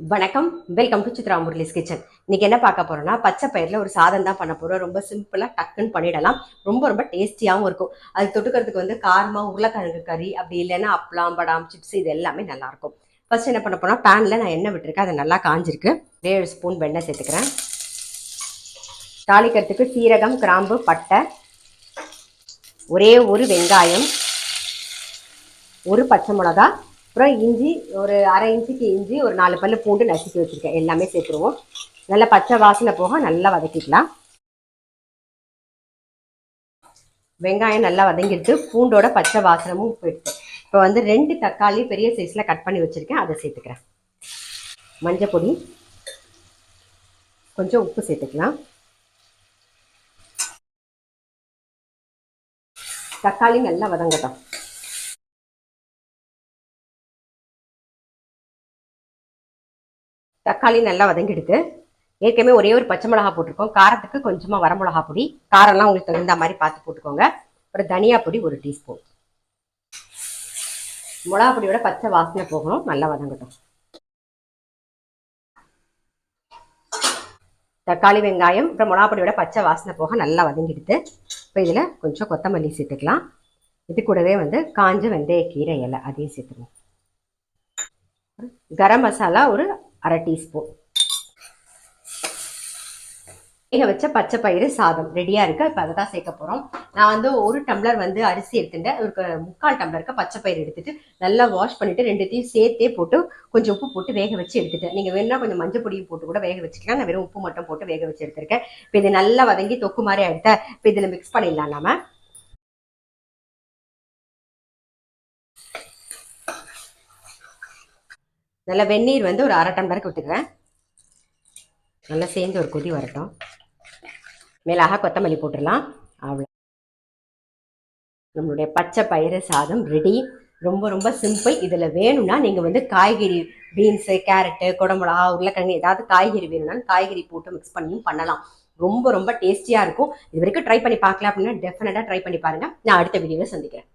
வணக்கம், welcome to Chitra Murali's kitchen. இன்னைக்கு என்ன பார்க்க போறோம்னா, பச்சை பயிரில் ஒரு சாதம் தான் பண்ண போறோம். ரொம்ப சிம்பிளா டக்குன்னு பண்ணிடலாம். ரொம்ப ரொம்ப டேஸ்டியாகவும் இருக்கும். அது தொட்டுக்கிறதுக்கு வந்து காரமா உருளைக்கிழங்கு கறி, அப்படி இல்லைன்னா அப்பளம், படாம், சிப்ஸ் இது எல்லாமே நல்லா இருக்கும். ஃபர்ஸ்ட் என்ன பண்ண போனா, பேன்ல நான் எண்ணெய் விட்டுருக்கேன். அது நல்லா காஞ்சிருக்கு. 7 ஸ்பூன் வெண்ணெய் சேர்த்துக்கிறேன். தாளிக்கிறதுக்கு சீரகம், கிராம்பு, பட்டை, ஒரே ஒரு வெங்காயம், ஒரு பச்சை மிளகா, அப்புறம் இஞ்சி, ஒரு அரை இன்ச்சுக்கு இஞ்சி, ஒரு 4 பல்லு பூண்டு நசுக்கி வச்சுருக்கேன். எல்லாமே சேர்த்துருவோம். நல்லா பச்சை வாசனை போக நல்லா வதக்கிக்கலாம். வெங்காயம் நல்லா வதங்கிடுச்சு. பூண்டோட பச்சை வாசனமும் போயிடுச்சு. இப்போ வந்து 2 தக்காளி பெரிய சைஸில் கட் பண்ணி வச்சுருக்கேன். அதை சேர்த்துக்கிறேன். மஞ்சள் பொடி, கொஞ்சம் உப்பு சேர்த்துக்கலாம். தக்காளி நல்லா வதங்கட்டும். தக்காளி நல்லா வதங்கிடுது. ஏற்கனவே ஒரே ஒரு பச்சை மிளகா போட்டிருக்கோம். காரத்துக்கு கொஞ்சமாக வரமிளகா பொடி, காரம்லாம் உங்களுக்கு தகுந்த மாதிரி பார்த்து போட்டுக்கோங்க. அப்புறம் தனியா பொடி 1 டீஸ்பூன். மிளகா பொடியோட பச்சை வாசனை போகணும். நல்லா வதங்கட்டும். தக்காளி, வெங்காயம், அப்புறம் மிளகா பொடியோட பச்சை வாசனை போக நல்லா வதங்கிடுது. இப்போ இதில் கொஞ்சம் கொத்தமல்லி சேர்த்துக்கலாம். இது கூடவே வந்து காஞ்ச வெந்தயக்கீரை இலை அதையும் சேர்த்துருவோம். கரம் மசாலா ஒரு அரை டீஸ்பூன். வேக வச்ச பச்சை பயிறு சாதம் ரெடியாக இருக்குது. இப்போ அதை தான் சேர்க்க போகிறோம். நான் வந்து 1 டம்ளர் வந்து அரிசி எடுத்துட்டேன். ஒரு 3/4 டம்ளருக்கு பச்சை பயிறு எடுத்துட்டு நல்லா வாஷ் பண்ணிவிட்டு 2த்தையும் சேர்த்தே போட்டு கொஞ்சம் உப்பு போட்டு வேக வச்சு எடுத்துட்டேன். நீங்கள் வேணுன்னா கொஞ்சம் மஞ்சள் பொடியும் போட்டு கூட வேக வச்சுக்கலாம். நான் வெறும் உப்பு மட்டும் போட்டு வேக வச்சு எடுத்திருக்கேன். இப்போ இது நல்லா வதங்கி தொக்கு மாதிரி ஆகிடுத்த இப்போ இதில் மிக்ஸ் பண்ணிடலாம். நாம நல்லா வெந்நீர் வந்து ஒரு அரை டம்ளருக்கு விட்டுக்கிறேன். நல்லா சேர்ந்து ஒரு கொதி வரட்டும். மேலாக கொத்தமல்லி போட்டுடலாம். அவ்வளோ, நம்மளுடைய பச்சை பயிறு சாதம் ரெடி. ரொம்ப ரொம்ப சிம்பிள். இதில் வேணும்னா நீங்கள் வந்து காய்கறி, பீன்ஸு, கேரட்டு, குடமிளகா, உருளைக்கிழங்கு ஏதாவது காய்கறி வேணும்னாலும் காய்கறி போட்டு மிக்ஸ் பண்ணியும் பண்ணலாம். ரொம்ப ரொம்ப டேஸ்டியாக இருக்கும். இது வரைக்கும் ட்ரை பண்ணி பார்க்கல அப்படின்னா டெஃபினட்டாக ட்ரை பண்ணி பாருங்கள். நான் அடுத்த வீடியோவில் சந்திக்கிறேன்.